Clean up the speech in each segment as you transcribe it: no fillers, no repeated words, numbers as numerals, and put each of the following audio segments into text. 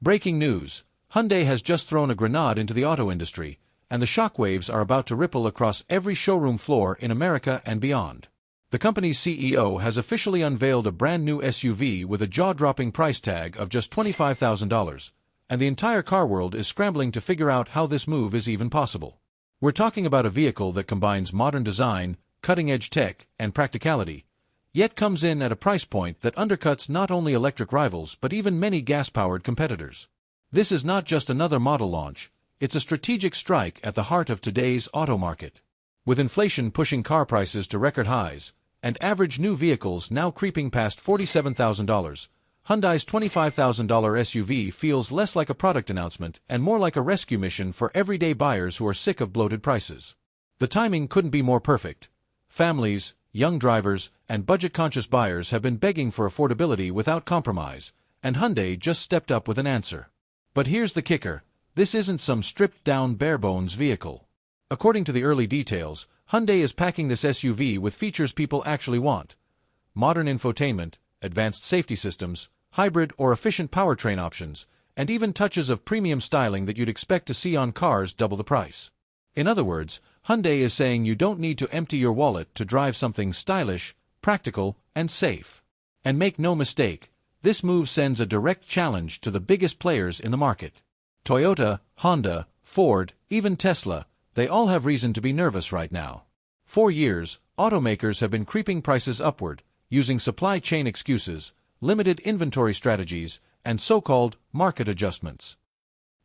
Breaking news: Hyundai has just thrown a grenade into the auto industry, and the shockwaves are about to ripple across every showroom floor in America and beyond. The company's CEO has officially unveiled a brand new SUV with a jaw-dropping price tag of just $25,000, and the entire car world is scrambling to figure out how this move is even possible. We're talking about a vehicle that combines modern design, cutting-edge tech, and practicality, yet comes in at a price point that undercuts not only electric rivals but even many gas-powered competitors. This is not just another model launch, it's a strategic strike at the heart of today's auto market. With inflation pushing car prices to record highs, and average new vehicles now creeping past $47,000, Hyundai's $25,000 SUV feels less like a product announcement and more like a rescue mission for everyday buyers who are sick of bloated prices. The timing couldn't be more perfect. Families, young drivers, and budget-conscious buyers have been begging for affordability without compromise, and Hyundai just stepped up with an answer. But here's the kicker: this isn't some stripped-down bare-bones vehicle. According to the early details, Hyundai is packing this SUV with features people actually want: modern infotainment, advanced safety systems, hybrid or efficient powertrain options, and even touches of premium styling that you'd expect to see on cars double the price. In other words, Hyundai is saying you don't need to empty your wallet to drive something stylish, practical, and safe. And make no mistake, this move sends a direct challenge to the biggest players in the market. Toyota, Honda, Ford, even Tesla, they all have reason to be nervous right now. For years, automakers have been creeping prices upward, using supply chain excuses, limited inventory strategies, and so-called market adjustments.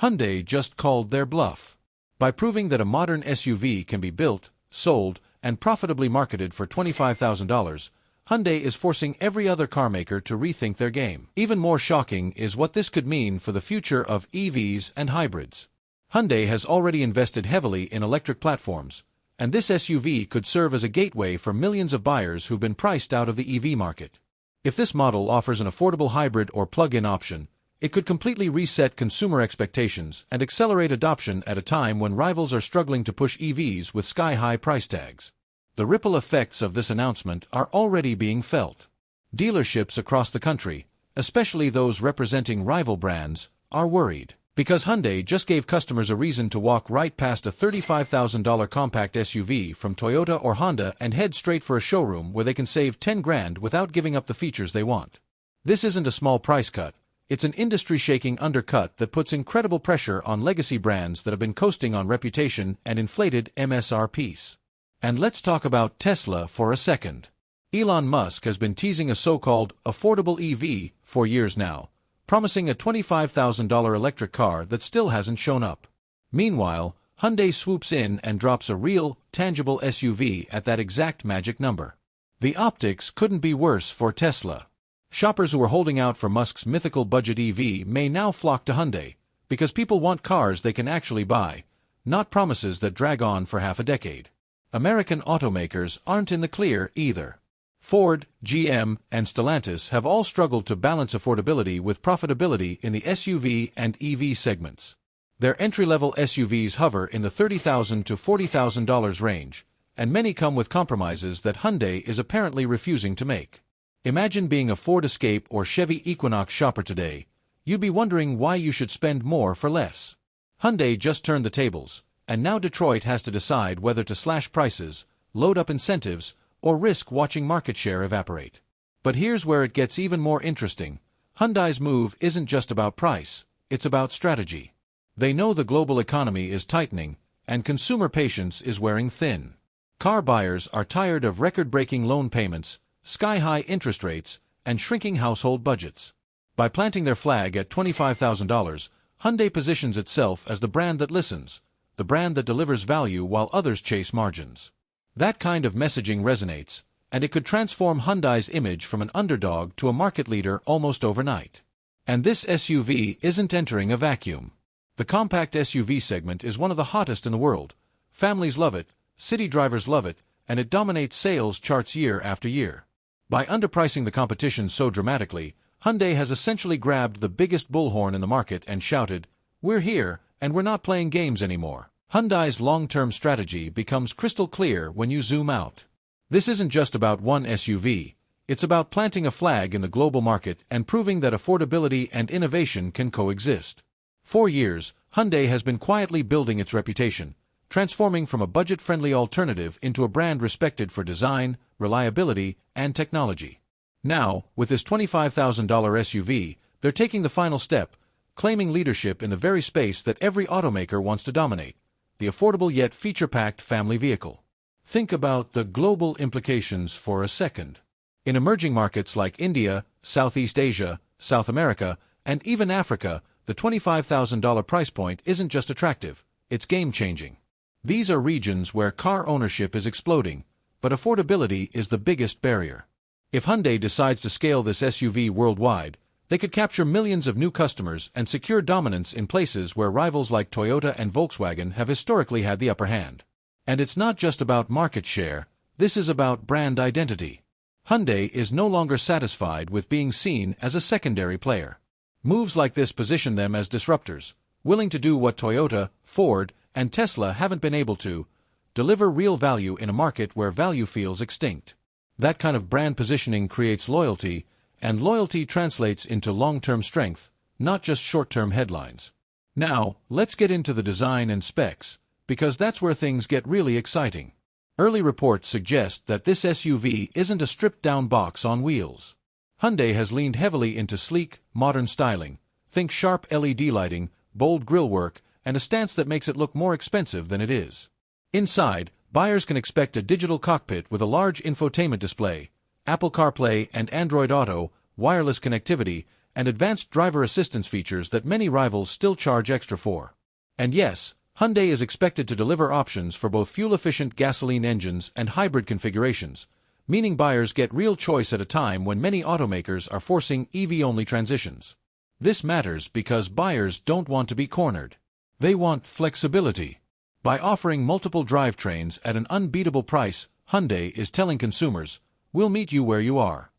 Hyundai just called their bluff. By proving that a modern SUV can be built, sold, and profitably marketed for $25,000, Hyundai is forcing every other carmaker to rethink their game. Even more shocking is what this could mean for the future of EVs and hybrids. Hyundai has already invested heavily in electric platforms, and this SUV could serve as a gateway for millions of buyers who've been priced out of the EV market. If this model offers an affordable hybrid or plug-in option, it could completely reset consumer expectations and accelerate adoption at a time when rivals are struggling to push EVs with sky-high price tags. The ripple effects of this announcement are already being felt. Dealerships across the country, especially those representing rival brands, are worried, because Hyundai just gave customers a reason to walk right past a $35,000 compact SUV from Toyota or Honda and head straight for a showroom where they can save $10 grand without giving up the features they want. This isn't a small price cut, it's an industry-shaking undercut that puts incredible pressure on legacy brands that have been coasting on reputation and inflated MSRPs. And let's talk about Tesla for a second. Elon Musk has been teasing a so-called affordable EV for years now, promising a $25,000 electric car that still hasn't shown up. Meanwhile, Hyundai swoops in and drops a real, tangible SUV at that exact magic number. The optics couldn't be worse for Tesla. Shoppers who were holding out for Musk's mythical budget EV may now flock to Hyundai, because people want cars they can actually buy, not promises that drag on for half a decade. American automakers aren't in the clear either. Ford, GM, and Stellantis have all struggled to balance affordability with profitability in the SUV and EV segments. Their entry-level SUVs hover in the $30,000 to $40,000 range, and many come with compromises that Hyundai is apparently refusing to make. Imagine being a Ford Escape or Chevy Equinox shopper today. You'd be wondering why you should spend more for less. Hyundai just turned the tables, and now Detroit has to decide whether to slash prices, load up incentives, or risk watching market share evaporate. But here's where it gets even more interesting. Hyundai's move isn't just about price, it's about strategy. They know the global economy is tightening, and consumer patience is wearing thin. Car buyers are tired of record-breaking loan payments, sky-high interest rates, and shrinking household budgets. By planting their flag at $25,000, Hyundai positions itself as the brand that listens, the brand that delivers value while others chase margins. That kind of messaging resonates, and it could transform Hyundai's image from an underdog to a market leader almost overnight. And this SUV isn't entering a vacuum. The compact SUV segment is one of the hottest in the world. Families love it, city drivers love it, and it dominates sales charts year after year. By underpricing the competition so dramatically, Hyundai has essentially grabbed the biggest bullhorn in the market and shouted, "We're here, and we're not playing games anymore." Hyundai's long-term strategy becomes crystal clear when you zoom out. This isn't just about one SUV, It's about planting a flag in the global market and proving that affordability and innovation can coexist. For years, Hyundai has been quietly building its reputation, transforming from a budget-friendly alternative into a brand respected for design, reliability, and technology. Now, with this $25,000 SUV, they're taking the final step, claiming leadership in the very space that every automaker wants to dominate, the affordable yet feature-packed family vehicle. Think about the global implications for a second. In emerging markets like India, Southeast Asia, South America, and even Africa, the $25,000 price point isn't just attractive, it's game-changing. These are regions where car ownership is exploding, but affordability is the biggest barrier. If Hyundai decides to scale this SUV worldwide, they could capture millions of new customers and secure dominance in places where rivals like Toyota and Volkswagen have historically had the upper hand. And it's not just about market share, this is about brand identity. Hyundai is no longer satisfied with being seen as a secondary player. Moves like this position them as disruptors, willing to do what Toyota, Ford, and Tesla haven't been able to, deliver real value in a market where value feels extinct. That kind of brand positioning creates loyalty, and loyalty translates into long-term strength, not just short-term headlines. Now, let's get into the design and specs, because that's where things get really exciting. Early reports suggest that this SUV isn't a stripped-down box on wheels. Hyundai has leaned heavily into sleek, modern styling. Think sharp LED lighting, bold grillwork, and a stance that makes it look more expensive than it is. Inside, buyers can expect a digital cockpit with a large infotainment display, Apple CarPlay and Android Auto, wireless connectivity, and advanced driver assistance features that many rivals still charge extra for. And yes, Hyundai is expected to deliver options for both fuel-efficient gasoline engines and hybrid configurations, meaning buyers get real choice at a time when many automakers are forcing EV-only transitions. This matters because buyers don't want to be cornered. They want flexibility. By offering multiple drivetrains at an unbeatable price, Hyundai is telling consumers, "We'll meet you where you are."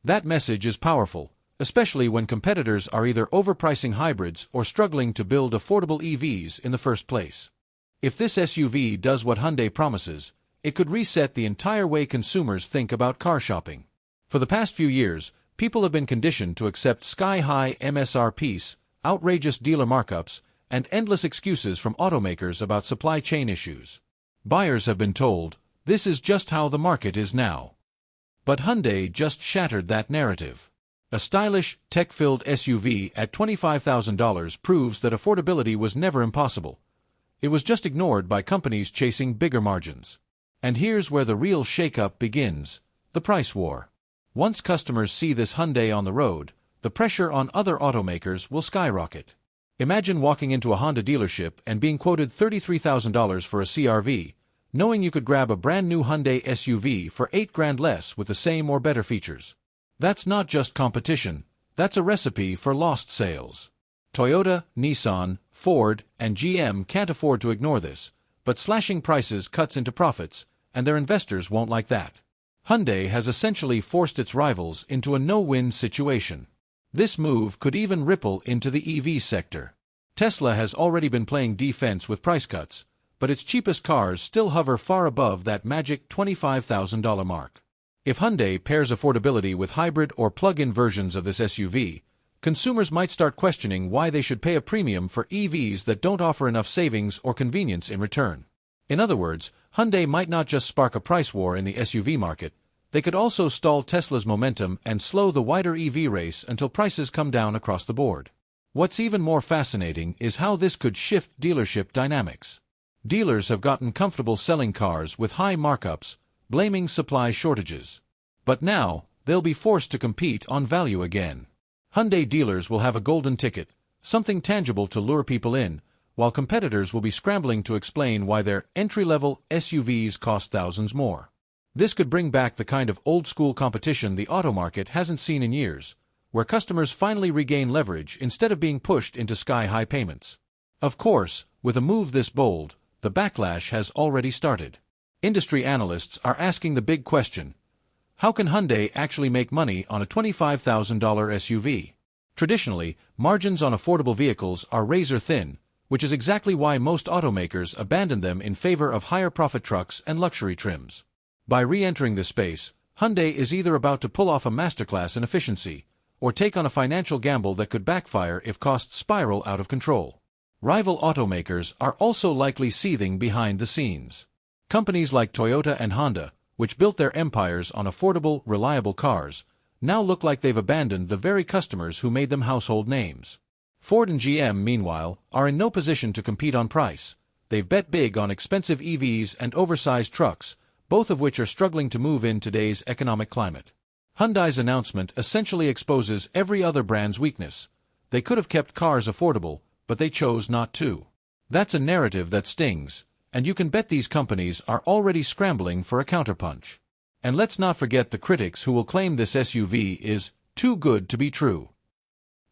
That message is powerful, especially when competitors are either overpricing hybrids or struggling to build affordable EVs in the first place. If this SUV does what Hyundai promises, it could reset the entire way consumers think about car shopping. For the past few years, people have been conditioned to accept sky-high MSRPs, outrageous dealer markups, and endless excuses from automakers about supply chain issues. Buyers have been told, this is just how the market is now. But Hyundai just shattered that narrative. A stylish, tech-filled SUV at $25,000 proves that affordability was never impossible. It was just ignored by companies chasing bigger margins. And here's where the real shakeup begins, the price war. Once customers see this Hyundai on the road, the pressure on other automakers will skyrocket. Imagine walking into a Honda dealership and being quoted $33,000 for a CR-V, knowing you could grab a brand new Hyundai SUV for $8,000 less with the same or better features. That's not just competition, that's a recipe for lost sales. Toyota, Nissan, Ford, and GM can't afford to ignore this, but slashing prices cuts into profits, and their investors won't like that. Hyundai has essentially forced its rivals into a no-win situation. This move could even ripple into the EV sector. Tesla has already been playing defense with price cuts, but its cheapest cars still hover far above that magic $25,000 mark. If Hyundai pairs affordability with hybrid or plug-in versions of this SUV, consumers might start questioning why they should pay a premium for EVs that don't offer enough savings or convenience in return. In other words, Hyundai might not just spark a price war in the SUV market, they could also stall Tesla's momentum and slow the wider EV race until prices come down across the board. What's even more fascinating is how this could shift dealership dynamics. Dealers have gotten comfortable selling cars with high markups, blaming supply shortages. But now, they'll be forced to compete on value again. Hyundai dealers will have a golden ticket, something tangible to lure people in, while competitors will be scrambling to explain why their entry-level SUVs cost thousands more. This could bring back the kind of old-school competition the auto market hasn't seen in years, where customers finally regain leverage instead of being pushed into sky-high payments. Of course, with a move this bold, the backlash has already started. Industry analysts are asking the big question, how can Hyundai actually make money on a $25,000 SUV? Traditionally, margins on affordable vehicles are razor-thin, which is exactly why most automakers abandon them in favor of higher-profit trucks and luxury trims. By re-entering this space, Hyundai is either about to pull off a masterclass in efficiency, or take on a financial gamble that could backfire if costs spiral out of control. Rival automakers are also likely seething behind the scenes. Companies like Toyota and Honda, which built their empires on affordable, reliable cars, now look like they've abandoned the very customers who made them household names. Ford and GM, meanwhile, are in no position to compete on price. They've bet big on expensive EVs and oversized trucks, both of which are struggling to move in today's economic climate. Hyundai's announcement essentially exposes every other brand's weakness. They could have kept cars affordable, but they chose not to. That's a narrative that stings, and you can bet these companies are already scrambling for a counterpunch. And let's not forget the critics who will claim this SUV is too good to be true.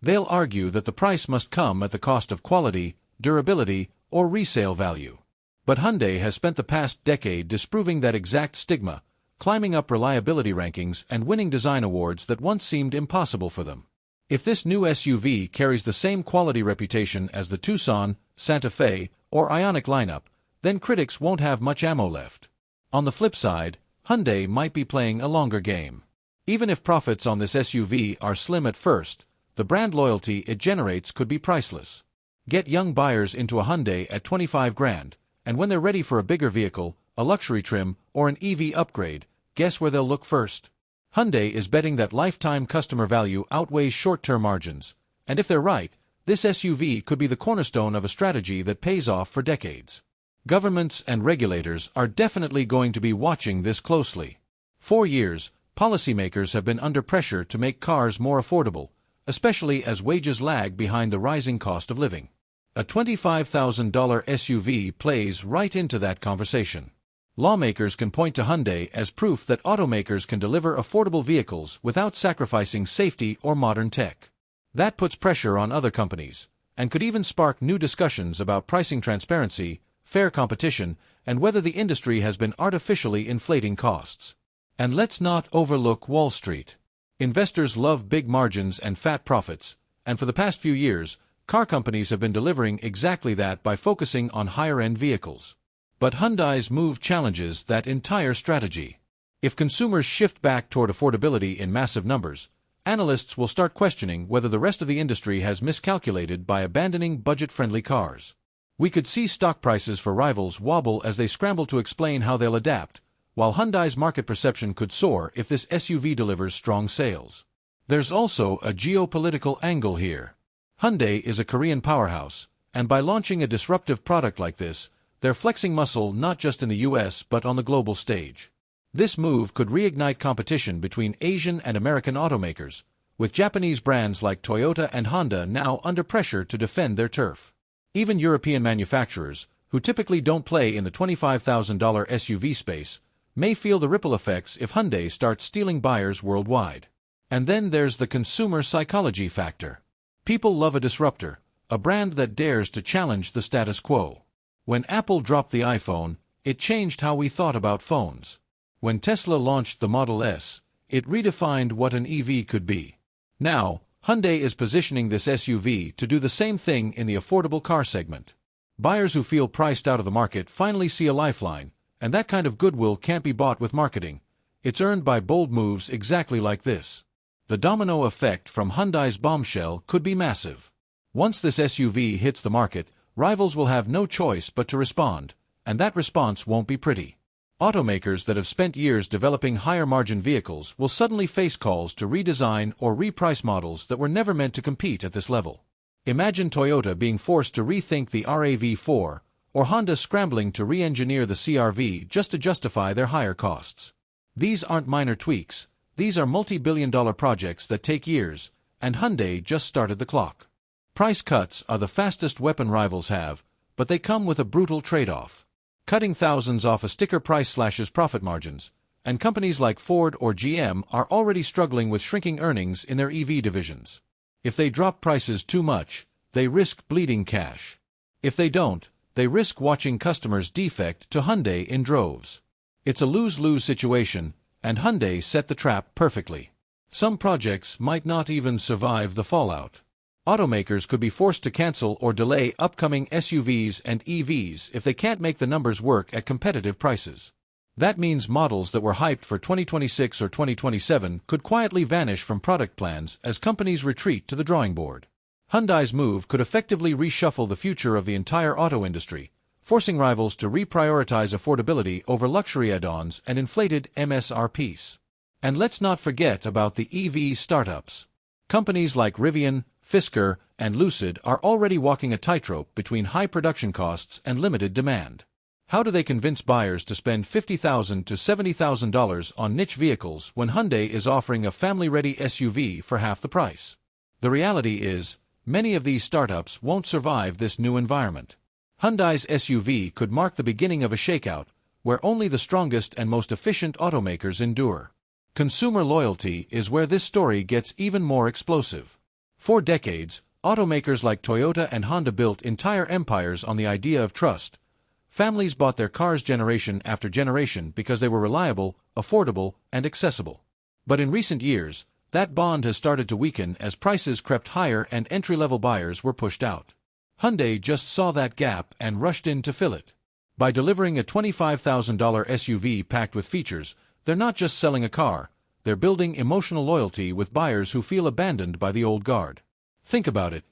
They'll argue that the price must come at the cost of quality, durability, or resale value. But Hyundai has spent the past decade disproving that exact stigma, climbing up reliability rankings and winning design awards that once seemed impossible for them. If this new SUV carries the same quality reputation as the Tucson, Santa Fe, or Ioniq lineup, then critics won't have much ammo left. On the flip side, Hyundai might be playing a longer game. Even if profits on this SUV are slim at first, the brand loyalty it generates could be priceless. Get young buyers into a Hyundai at 25 grand, and when they're ready for a bigger vehicle, a luxury trim, or an EV upgrade, guess where they'll look first? Hyundai is betting that lifetime customer value outweighs short-term margins, and if they're right, this SUV could be the cornerstone of a strategy that pays off for decades. Governments and regulators are definitely going to be watching this closely. For years, policymakers have been under pressure to make cars more affordable, especially as wages lag behind the rising cost of living. A $25,000 SUV plays right into that conversation. Lawmakers can point to Hyundai as proof that automakers can deliver affordable vehicles without sacrificing safety or modern tech. That puts pressure on other companies, and could even spark new discussions about pricing transparency, fair competition, and whether the industry has been artificially inflating costs. And let's not overlook Wall Street. Investors love big margins and fat profits, and for the past few years, car companies have been delivering exactly that by focusing on higher-end vehicles. But Hyundai's move challenges that entire strategy. If consumers shift back toward affordability in massive numbers, analysts will start questioning whether the rest of the industry has miscalculated by abandoning budget-friendly cars. We could see stock prices for rivals wobble as they scramble to explain how they'll adapt, while Hyundai's market perception could soar if this SUV delivers strong sales. There's also a geopolitical angle here. Hyundai is a Korean powerhouse, and by launching a disruptive product like this, they're flexing muscle not just in the US but on the global stage. This move could reignite competition between Asian and American automakers, with Japanese brands like Toyota and Honda now under pressure to defend their turf. Even European manufacturers, who typically don't play in the $25,000 SUV space, may feel the ripple effects if Hyundai starts stealing buyers worldwide. And then there's the consumer psychology factor. People love a disruptor, a brand that dares to challenge the status quo. When Apple dropped the iPhone, it changed how we thought about phones. When Tesla launched the Model S, it redefined what an EV could be. Now, Hyundai is positioning this SUV to do the same thing in the affordable car segment. Buyers who feel priced out of the market finally see a lifeline, and that kind of goodwill can't be bought with marketing. It's earned by bold moves exactly like this. The domino effect from Hyundai's bombshell could be massive. Once this SUV hits the market, rivals will have no choice but to respond, and that response won't be pretty. Automakers that have spent years developing higher-margin vehicles will suddenly face calls to redesign or reprice models that were never meant to compete at this level. Imagine Toyota being forced to rethink the RAV4, or Honda scrambling to re-engineer the CR-V just to justify their higher costs. These aren't minor tweaks, these are multi-billion-dollar projects that take years, and Hyundai just started the clock. Price cuts are the fastest weapon rivals have, but they come with a brutal trade-off. Cutting thousands off a sticker price slashes profit margins, and companies like Ford or GM are already struggling with shrinking earnings in their EV divisions. If they drop prices too much, they risk bleeding cash. If they don't, they risk watching customers defect to Hyundai in droves. It's a lose-lose situation, and Hyundai set the trap perfectly. Some projects might not even survive the fallout. Automakers could be forced to cancel or delay upcoming SUVs and EVs if they can't make the numbers work at competitive prices. That means models that were hyped for 2026 or 2027 could quietly vanish from product plans as companies retreat to the drawing board. Hyundai's move could effectively reshuffle the future of the entire auto industry, forcing rivals to reprioritize affordability over luxury add-ons and inflated MSRPs. And let's not forget about the EV startups. Companies like Rivian, Fisker, and Lucid are already walking a tightrope between high production costs and limited demand. How do they convince buyers to spend $50,000 to $70,000 on niche vehicles when Hyundai is offering a family-ready SUV for half the price? The reality is, many of these startups won't survive this new environment. Hyundai's SUV could mark the beginning of a shakeout, where only the strongest and most efficient automakers endure. Consumer loyalty is where this story gets even more explosive. For decades, automakers like Toyota and Honda built entire empires on the idea of trust. Families bought their cars generation after generation because they were reliable, affordable, and accessible. But in recent years, that bond has started to weaken as prices crept higher and entry-level buyers were pushed out. Hyundai just saw that gap and rushed in to fill it. By delivering a $25,000 SUV packed with features, they're not just selling a car, they're building emotional loyalty with buyers who feel abandoned by the old guard. Think about it.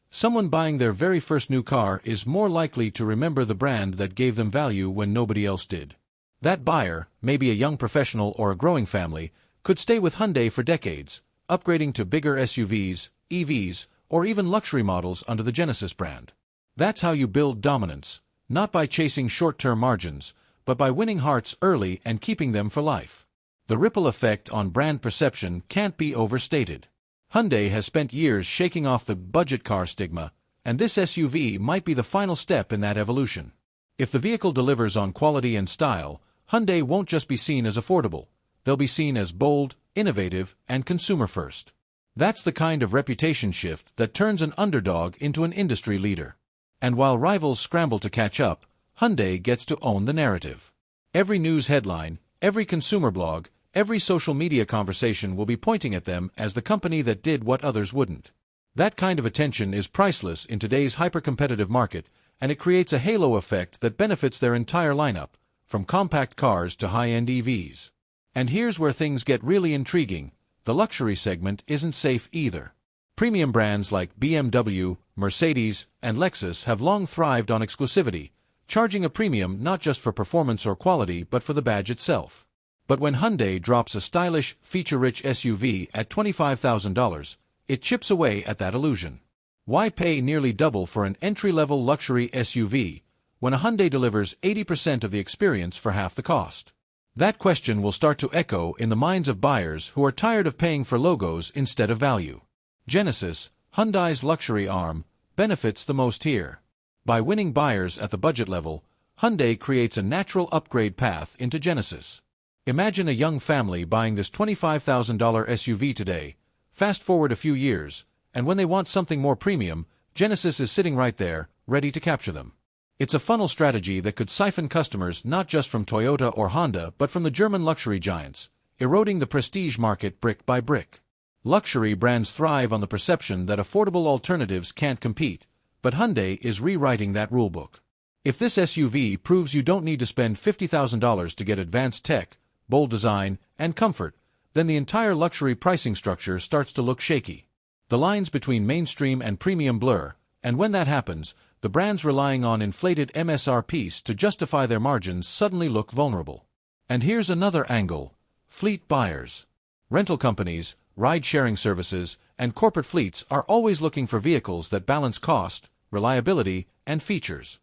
Someone buying their very first new car is more likely to remember the brand that gave them value when nobody else did. That buyer, maybe a young professional or a growing family, could stay with Hyundai for decades, upgrading to bigger SUVs, EVs, or even luxury models under the Genesis brand. That's how you build dominance, not by chasing short-term margins, but by winning hearts early and keeping them for life. The ripple effect on brand perception can't be overstated. Hyundai has spent years shaking off the budget car stigma, and this SUV might be the final step in that evolution. If the vehicle delivers on quality and style, Hyundai won't just be seen as affordable, they'll be seen as bold, innovative, and consumer-first. That's the kind of reputation shift that turns an underdog into an industry leader. And while rivals scramble to catch up, Hyundai gets to own the narrative. Every news headline, every consumer blog, every social media conversation will be pointing at them as the company that did what others wouldn't. That kind of attention is priceless in today's hyper-competitive market, and it creates a halo effect that benefits their entire lineup, from compact cars to high-end EVs. And here's where things get really intriguing. The luxury segment isn't safe either. Premium brands like BMW, Mercedes, and Lexus have long thrived on exclusivity, charging a premium not just for performance or quality but for the badge itself. But when Hyundai drops a stylish, feature-rich SUV at $25,000, it chips away at that illusion. Why pay nearly double for an entry-level luxury SUV when a Hyundai delivers 80% of the experience for half the cost? That question will start to echo in the minds of buyers who are tired of paying for logos instead of value. Genesis, Hyundai's luxury arm, benefits the most here. By winning buyers at the budget level, Hyundai creates a natural upgrade path into Genesis. Imagine a young family buying this $25,000 SUV today. Fast forward a few years, and when they want something more premium, Genesis is sitting right there, ready to capture them. It's a funnel strategy that could siphon customers not just from Toyota or Honda but from the German luxury giants, eroding the prestige market brick by brick. Luxury brands thrive on the perception that affordable alternatives can't compete, but Hyundai is rewriting that rulebook. If this SUV proves you don't need to spend $50,000 to get advanced tech, bold design, and comfort, then the entire luxury pricing structure starts to look shaky. The lines between mainstream and premium blur, and when that happens, the brands relying on inflated MSRPs to justify their margins suddenly look vulnerable. And here's another angle: fleet buyers. Rental companies, ride-sharing services, and corporate fleets are always looking for vehicles that balance cost, reliability, and features.